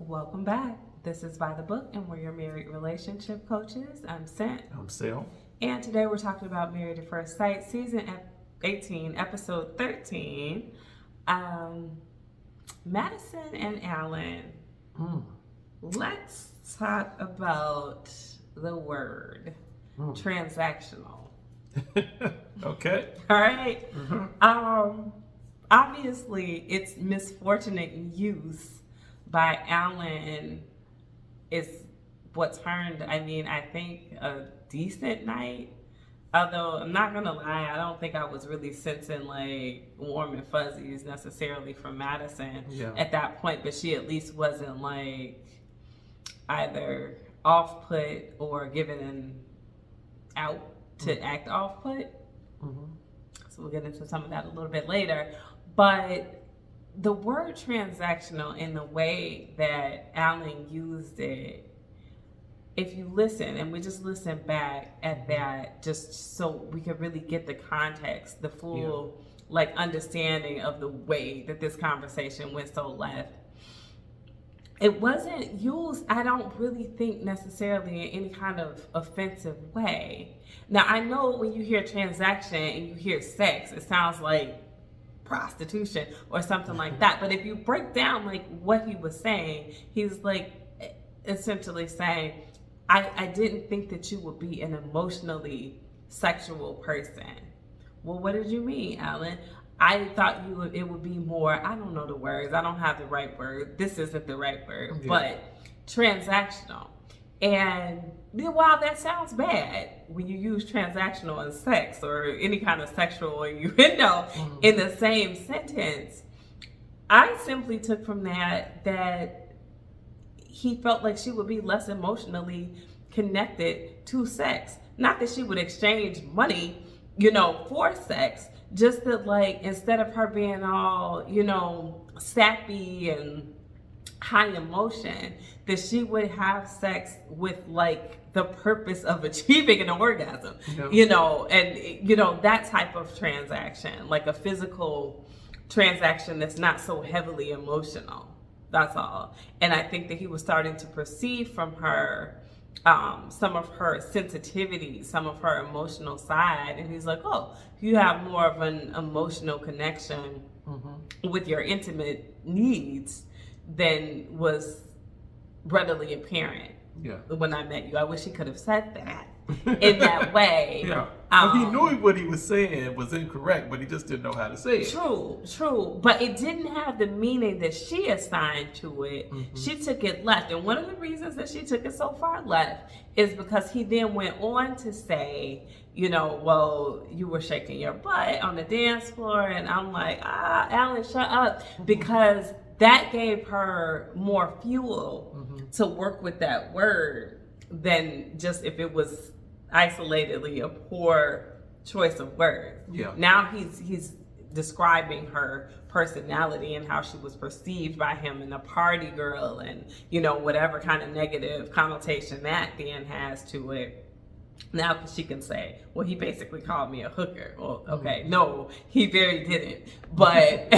Welcome back. This is By the Book, and we're your married relationship coaches. I'm Sent. I'm Sel. And today we're talking about Married at First Sight, Season 18, Episode 13. Madison and Alan. Let's talk about the word transactional. Okay. All right. Obviously, its misfortunate use by Alan is what turned, I think, a decent night. Although, I'm not going to lie, I don't think I was really sensing, like, warm and fuzzies necessarily from Madison at that point. But she at least wasn't, like, either off-put or given an out to act off-put. So we'll get into some of that a little bit later. But the word transactional and the way that Alan used it, if you listen, and we just listen back at that, just so we could really get the context, the full understanding of the way that this conversation went so left. It wasn't used, I don't really think, necessarily in any kind of offensive way. Now, I know when you hear transaction and you hear sex, it sounds like prostitution or something like that. But if you break down like what he was saying, he's like essentially saying, I didn't think that you would be an emotionally sexual person. Well, what did you mean, Alan? I thought it would be more, I don't know the words, I don't have the right word, this isn't the right word, but transactional. And while that sounds bad when you use transactional and sex or any kind of sexual innuendo in the same sentence, I simply took from that he felt like she would be less emotionally connected to sex. Not that she would exchange money, for sex, just that, like, instead of her being all, sappy and high emotion, that she would have sex with, like, the purpose of achieving an orgasm, and, that type of transaction, like a physical transaction that's not so heavily emotional. That's all. And I think that he was starting to perceive from her some of her sensitivity, some of her emotional side. And he's like, oh, you have more of an emotional connection with your intimate needs than was readily apparent when I met you. I wish he could have said that in that way. He knew what he was saying was incorrect, but he just didn't know how to say it. True. But it didn't have the meaning that she assigned to it. She took it left. And one of the reasons that she took it so far left is because he then went on to say, well, you were shaking your butt on the dance floor. And I'm like, Alan, shut up. Because that gave her more fuel to work with that word than just if it was isolatedly a poor choice of words. Now he's describing her personality and how she was perceived by him and a party girl and, whatever kind of negative connotation that then has to it. Now she can say, well, he basically called me a hooker. Well, okay, no, he very didn't. But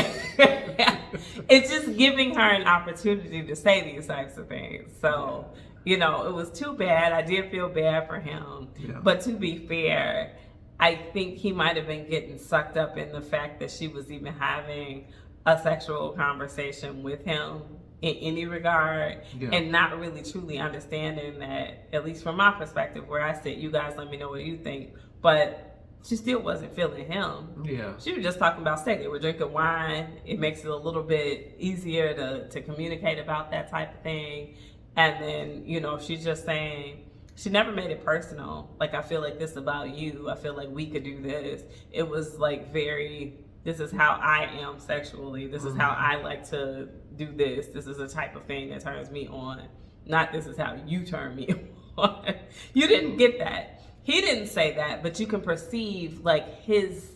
it's just giving her an opportunity to say these types of things. So, it was too bad. I did feel bad for him. But to be fair, I think he might have been getting sucked up in the fact that she was even having a sexual conversation with him in any regard, and not really truly understanding that, at least from my perspective, where I sit, you guys let me know what you think, but she still wasn't feeling him. She was just talking about sex. They were drinking wine. It makes it a little bit easier to communicate about that type of thing. And then, she's just saying, she never made it personal. Like, I feel like this about you. I feel like we could do this. It was like very, this is how I am sexually. This is how I like to do this. This is the type of thing that turns me on. Not this is how you turn me on. You didn't get that. He didn't say that, but you can perceive like his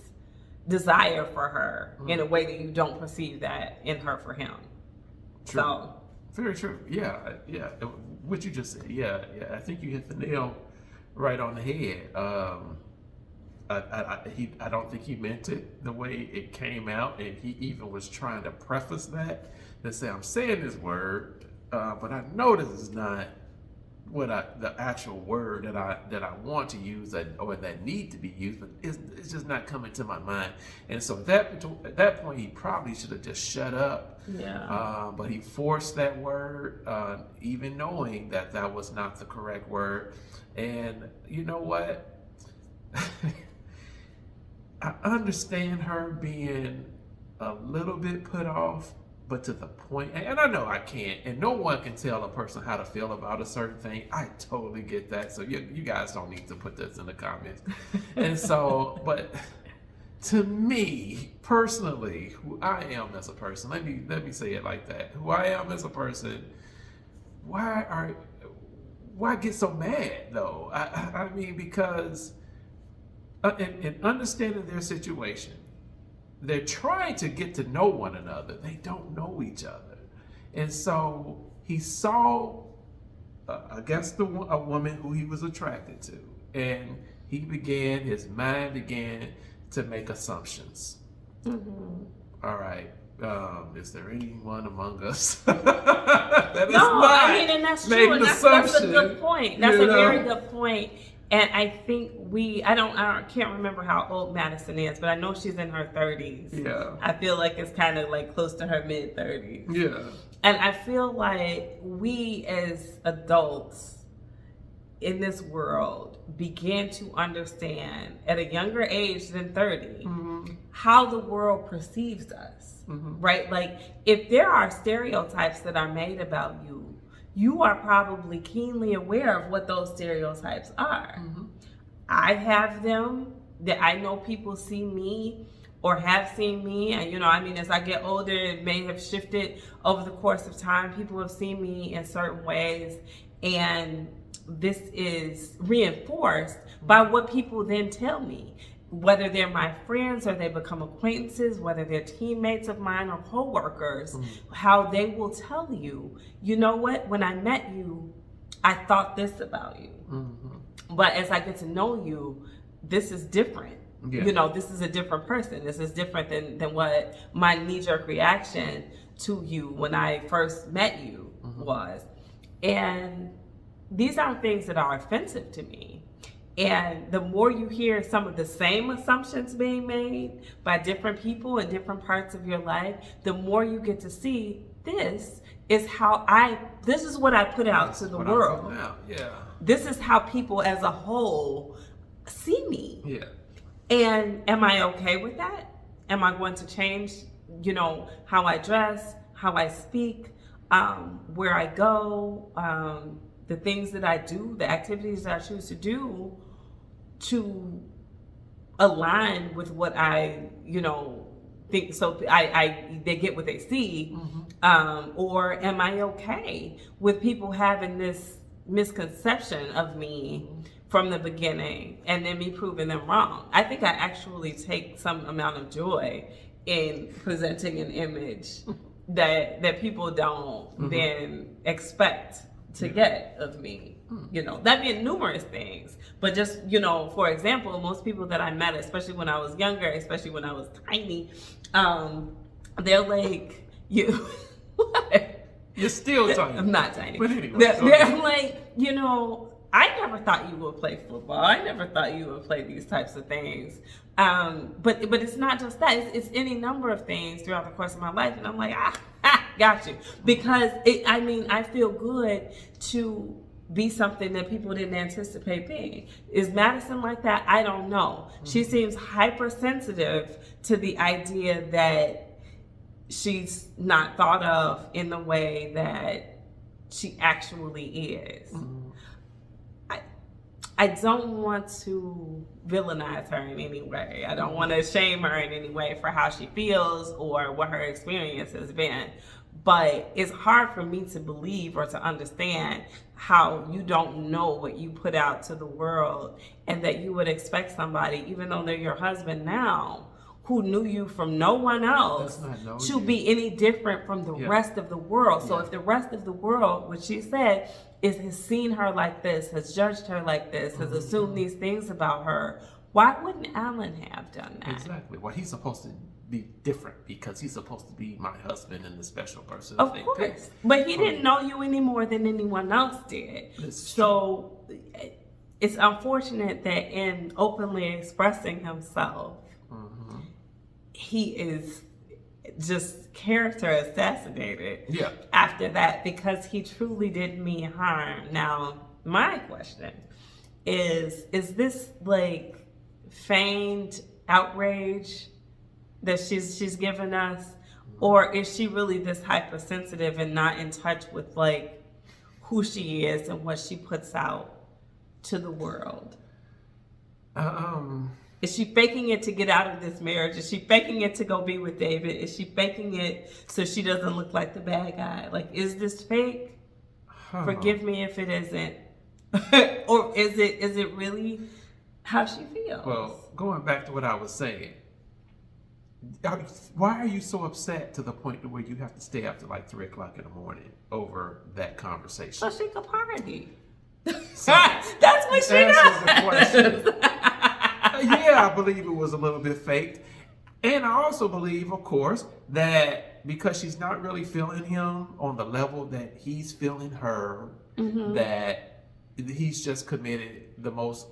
desire for her in a way that you don't perceive that in her for him. True. So very true. Yeah. What you just said. Yeah. I think you hit the nail right on the head. I don't think he meant it the way it came out, and he even was trying to preface that say, I'm saying this word, but I know this is not the actual word that I want to use or that need to be used, but it's just not coming to my mind. And so at that point, he probably should have just shut up. Yeah. But he forced that word, even knowing that was not the correct word. And you know what? I understand her being a little bit put off, but to the point, and I know I can't, and no one can tell a person how to feel about a certain thing. I totally get that. So you guys don't need to put this in the comments. And so, but to me personally, who I am as a person, let me say it like that. Who I am as a person, why get so mad though? I mean, because in understanding their situation, they're trying to get to know one another. They don't know each other. And so he saw, I guess, a woman who he was attracted to. And his mind began to make assumptions. Mm-hmm. All right. Is there anyone among us that is not I mean, and that's true. And that's a good point. That's a very good point. And I think I can't remember how old Madison is, but I know she's in her 30s. Yeah. I feel like it's kind of like close to her mid 30s. Yeah. And I feel like we as adults in this world began to understand at a younger age than 30 mm-hmm. how the world perceives us, mm-hmm. right? Like if there are stereotypes that are made about you, you are probably keenly aware of what those stereotypes are. Mm-hmm. I have them, that I know people see me or have seen me. And, as I get older, it may have shifted over the course of time. People have seen me in certain ways. And this is reinforced by what people then tell me. Whether they're my friends or they become acquaintances, whether they're teammates of mine or coworkers, mm-hmm. how they will tell you, you know what, when I met you, I thought this about you. Mm-hmm. But as I get to know you, this is different. Yeah. This is a different person. This is different than what my knee-jerk reaction to you when I first met you mm-hmm. was. And these aren't things that are offensive to me. And the more you hear some of the same assumptions being made by different people in different parts of your life, the more you get to see this is what I put out to the world. Yeah. This is how people as a whole see me. Yeah. And am I okay with that? Am I going to change, how I dress, how I speak, where I go, the things that I do, the activities that I choose to do to align with what I, think, so they get what they see, mm-hmm. Or am I okay with people having this misconception of me mm-hmm. from the beginning and then me proving them wrong? I think I actually take some amount of joy in presenting an image that people don't mm-hmm. then expect to get of me. That being numerous things, but just, for example, most people that I met, especially when I was younger, especially when I was tiny, they're like, what? You're still tiny. I'm not tiny. But anyway. They're like, I never thought you would play football. I never thought you would play these types of things. But it's not just that. It's any number of things throughout the course of my life. And I'm like, got you. Because, I feel good to be something that people didn't anticipate being. Is Madison like that? I don't know. Mm-hmm. She seems hypersensitive to the idea that she's not thought of in the way that she actually is. Mm-hmm. I don't want to villainize her in any way. I don't want to shame her in any way for how she feels or what her experience has been. But it's hard for me to believe or to understand how you don't know what you put out to the world and that you would expect somebody, even though they're your husband now, who knew you from no one else, to be any different from the rest of the world. So if the rest of the world, what she said, has seen her like this, has judged her like this, has assumed these things about her, why wouldn't Alan have done that? Exactly. Well, he's supposed to be different because he's supposed to be my husband and the special person. Of course. But he didn't know you any more than anyone else did. So it's unfortunate that in openly expressing himself, he is just character assassinated after that because he truly did me harm. Now, my question is this like feigned outrage that she's given us, or is she really this hypersensitive and not in touch with like who she is and what she puts out to the world? Is she faking it to get out of this marriage? Is she faking it to go be with David? Is she faking it so she doesn't look like the bad guy? Like, is this fake? Forgive me if it isn't. Or is it really how she feels? Well, going back to what I was saying, why are you so upset to the point where you have to stay up to like 3 o'clock in the morning over that conversation? So she could party. So, that's what she does. Yeah, I believe it was a little bit faked. And I also believe, of course, that because she's not really feeling him on the level that he's feeling her, that he's just committed the most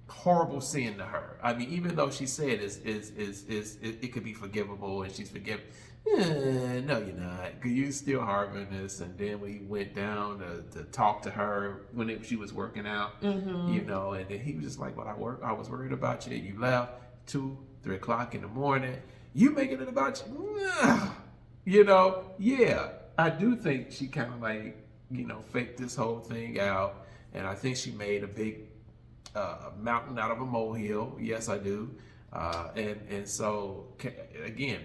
horrible sin to her. I mean, even though she said it could be forgivable and she's forgiven. No, you're not. You still harboring this. And then we went down to talk to her when she was working out, you know, and then he was just like, "Well, I was worried about you. You left 2, 3 o'clock in the morning. You making it about you." You know, yeah, I do think she kind of like, you know, faked this whole thing out. And I think she made a big mountain out of a molehill. Yes, I do. And so, again,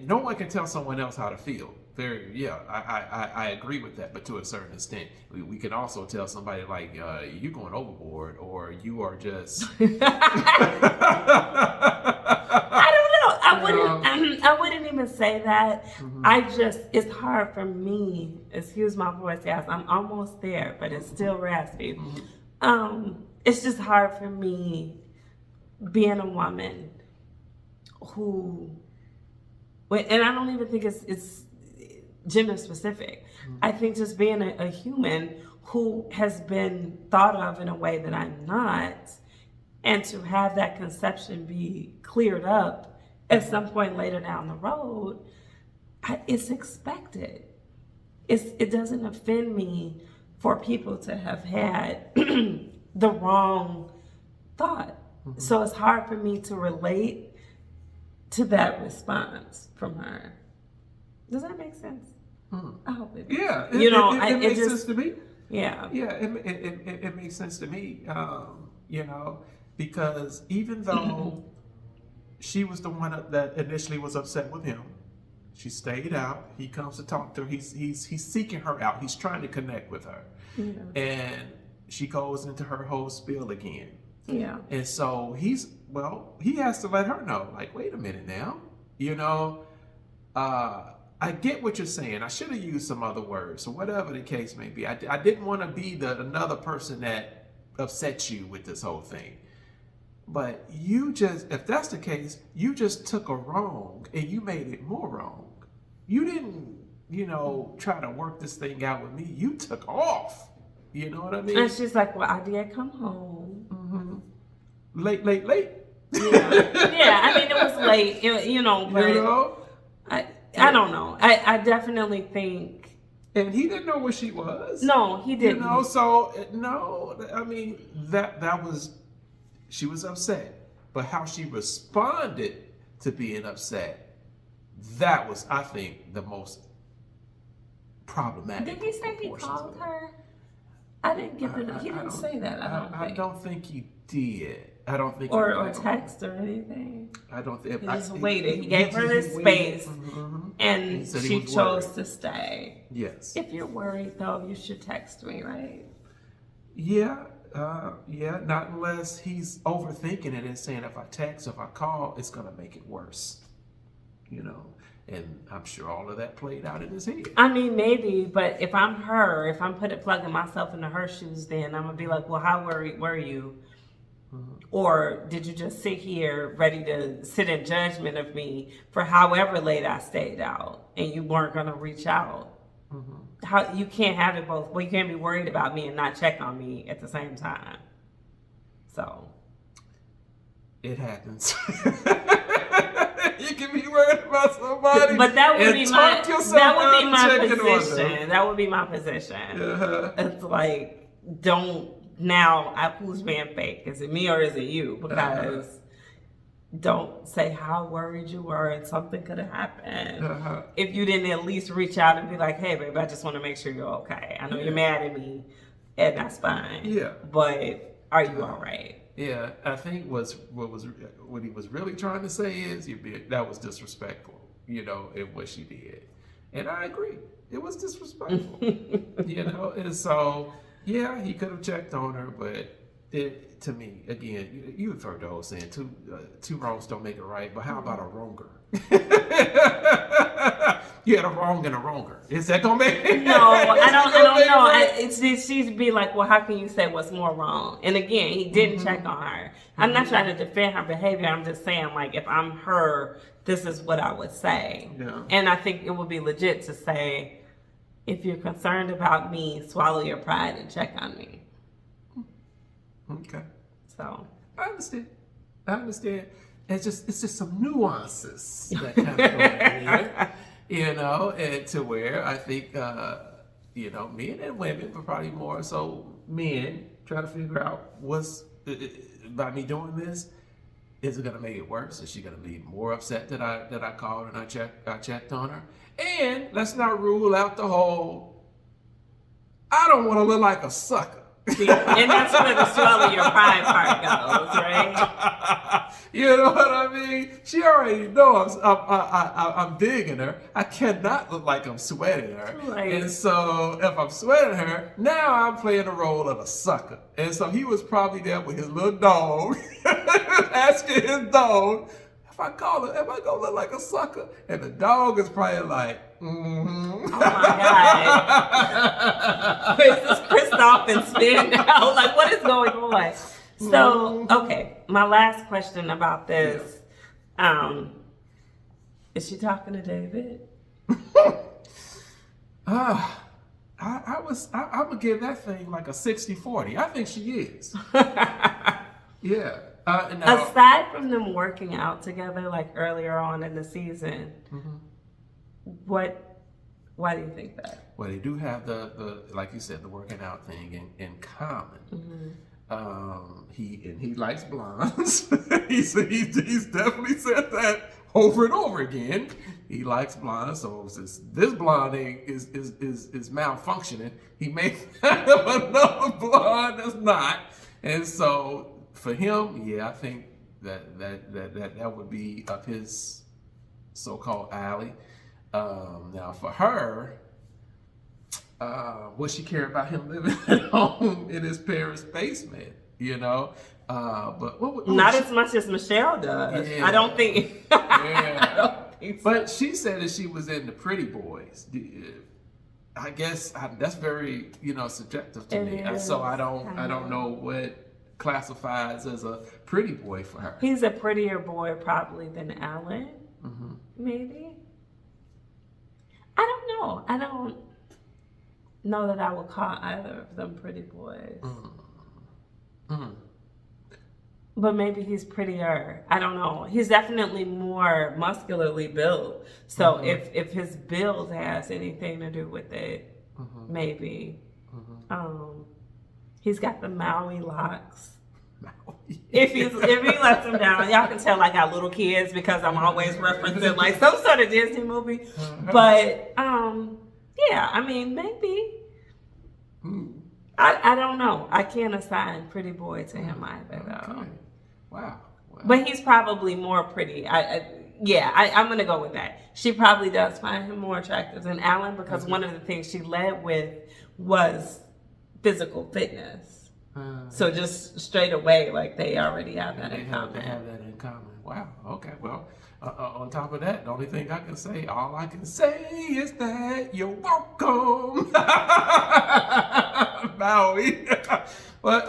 no one can tell someone else how to feel. I agree with that, but to a certain extent, we can also tell somebody like, you're going overboard, or you are just. I don't know. I wouldn't even say that. It's hard for me. Excuse my voice, guys. I'm almost there, but it's still raspy. It's just hard for me being a woman who. And I don't even think it's gender specific. I think just being a human who has been thought of in a way that I'm not, and to have that conception be cleared up at some point later down the road, it's expected. It doesn't offend me for people to have had the wrong thought. So it's hard for me to relate to that response from her. Does that make sense? I hope it does. Yeah, it makes sense to me. Yeah. Yeah, it makes sense to me. You know, because even though she was the one that initially was upset with him, she stayed out. He comes to talk to her. He's seeking her out. He's trying to connect with her, and she goes into her whole spiel again. Yeah. And so he has to let her know, like, wait a minute now, you know, I get what you're saying. I should have used some other words, or whatever the case may be. I didn't want to be another person that upset you with this whole thing. But if that's the case, you just took a wrong and you made it more wrong. You didn't, you know, try to work this thing out with me. You took off. You know what I mean? And she's like, well, I did come home. Late. Yeah, I mean, it was late, you know, but you know? I don't know. I definitely think. And he didn't know where she was. No, he didn't. You know, so, no, I mean, she was upset. But how she responded to being upset, that was, I think, the most problematic. Did he say he called her? I didn't get the. He didn't say that. I don't think he did. I don't think. Or text or anything. I don't think. He just waited. He gave her this space, and she chose to stay. Yes. If you're worried, though, you should text me, right? Yeah. Not unless he's overthinking it and saying, if I text, if I call, it's gonna make it worse. You know. And I'm sure all of that played out in his head. I mean, maybe, but if I'm her, if I'm plugging myself into her shoes, then I'm going to be like, well, how worried were you Or did you just sit here ready to sit in judgment of me for however late I stayed out and you weren't going to reach out? How you can't have it both. Well, you can't be worried about me and not check on me at the same time. So it happens. You can be worried about somebody, but that would be my position. That would be my position. It's like, don't now. Who's being fake? Is it me or is it you? Because don't say how worried you were and something could have happened if you didn't at least reach out and be like, hey, babe, I just want to make sure you're okay. I know you're mad at me, and that's fine. Yeah, but are you all right? Yeah, I think what he was really trying to say is that was disrespectful, in what she did, and I agree, it was disrespectful, and so yeah, he could have checked on her, but to me, again, you've heard the old saying, two wrongs don't make it right, but how about a wronger? You had a wrong and a wronger. Is that gonna make it? No, I don't know. It's she'd be like, well, how can you say what's more wrong? And again, he didn't check on her. I'm not trying to defend her behavior. I'm just saying, like, if I'm her, this is what I would say. Yeah. And I think it would be legit to say, if you're concerned about me, swallow your pride and check on me. Okay. So I understand. It's just some nuances that kind of go in here, and to where I think men and women, but probably more so men, try to figure out by me doing this, is it gonna make it worse? Is she gonna be more upset that I called and I checked on her? And let's not rule out the whole, I don't want to look like a sucker. See, and that's where the swallow your pride part goes, right? You know what I mean? She already knows I'm digging her. I cannot look like I'm sweating her. Right. And so if I'm sweating her, now I'm playing the role of a sucker. And so he was probably there with his little dog, asking his dog, if I call her, am I gonna look like a sucker? And the dog is probably like, mm-hmm. Oh my God. Is this Kristoff and Spin now? Like, what is going on? So, okay, my last question about this. Is she talking to David? I'm gonna give that thing like a 60-40. I think she is. Yeah. Now, aside from them working out together, like earlier on in the season, why do you think that? Well, they do have the like you said, the working out thing in common. He likes blondes. he's definitely said that over and over again. He likes blondes. So since this blonde is malfunctioning, he may find another blonde that's not. And so for him, yeah, I think that would be up his so-called alley. Now for her, would she care about him living at home in his parents' basement? But not as much as Michelle does. Yeah. I don't think. Yeah. I don't think so. But she said that she was into Pretty Boys. I guess that's very subjective to me. So I don't know what classifies as a pretty boy for her. He's a prettier boy probably than Alan. Maybe. I don't know. I don't know that I would call either of them pretty boys. But maybe he's prettier. I don't know. He's definitely more muscularly built. So if his build has anything to do with it, maybe. He's got the Maui locks. If he lets them down, y'all can tell I got little kids because I'm always referencing like some sort of Disney movie. But yeah, I mean maybe. I don't know. I can't assign pretty boy to him either though. Okay. Wow. But he's probably more pretty. I'm gonna go with that. She probably does find him more attractive than Alan because one of the things she led with was physical fitness. So just straight away, like they already have that in common. They have that in common. Wow. Okay. Well, on top of that, the only thing I can say, all I can say is that you're welcome, Maui. But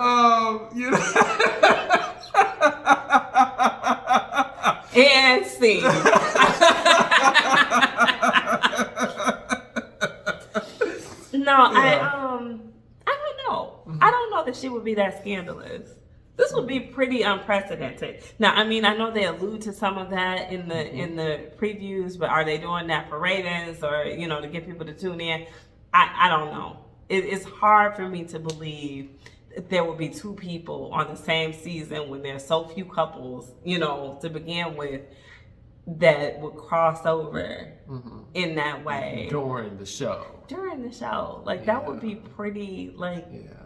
scene. No, I don't know. I don't know that she would be that scandalous. This would be pretty unprecedented. Now, I mean, I know they allude to some of that in the previews, but are they doing that for ratings or, you know, to get people to tune in? I don't know. It's hard for me to believe that there would be two people on the same season when there's so few couples, you know, to begin with, that would cross over in that way. During the show. Like, that would be pretty, like... Yeah.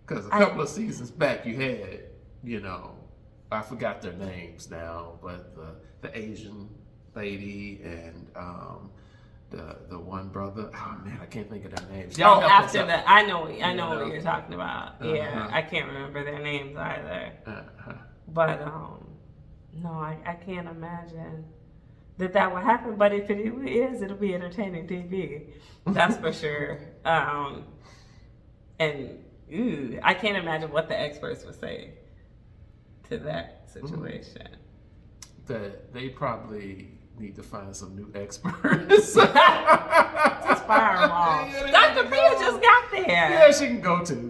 Because a couple of seasons back, you had, you know, I forgot their names now, but the Asian lady and the one brother. Oh man, I can't think of their names. Y'all after that, I know what you're talking about. Yeah, I can't remember their names either. But no, I can't imagine that would happen. But if it is, it'll be entertaining TV. That's for sure. And I can't imagine what the experts would say to that situation. That they probably need to find some new experts. Just fire them all. Dr. Pia just got there. Yeah, she can go too.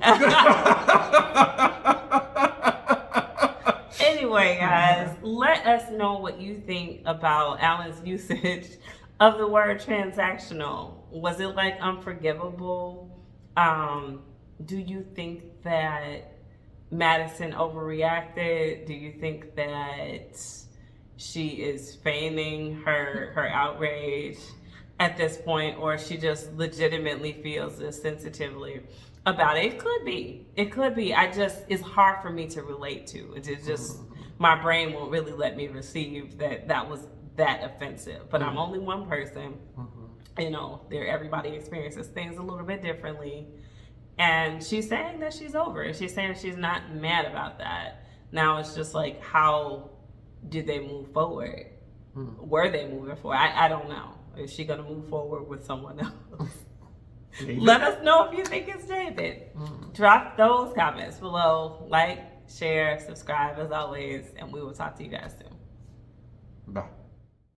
Anyway, guys, let us know what you think about Alan's usage of the word transactional. Was it like unforgivable? Do you think that Madison overreacted? Do you think that she is feigning her outrage at this point, or she just legitimately feels this sensitively about it? It could be. It's hard for me to relate to. It's just, my brain won't really let me receive that was that offensive. But I'm only one person. You know, everybody experiences things a little bit differently. And she's saying that she's over it. She's saying she's not mad about that. Now it's just like, how did they move forward? Were they moving forward? I don't know. Is she going to move forward with someone else? Let us know if you think it's David. Drop those comments below. Like, share, subscribe as always, and we will talk to you guys soon. Bye.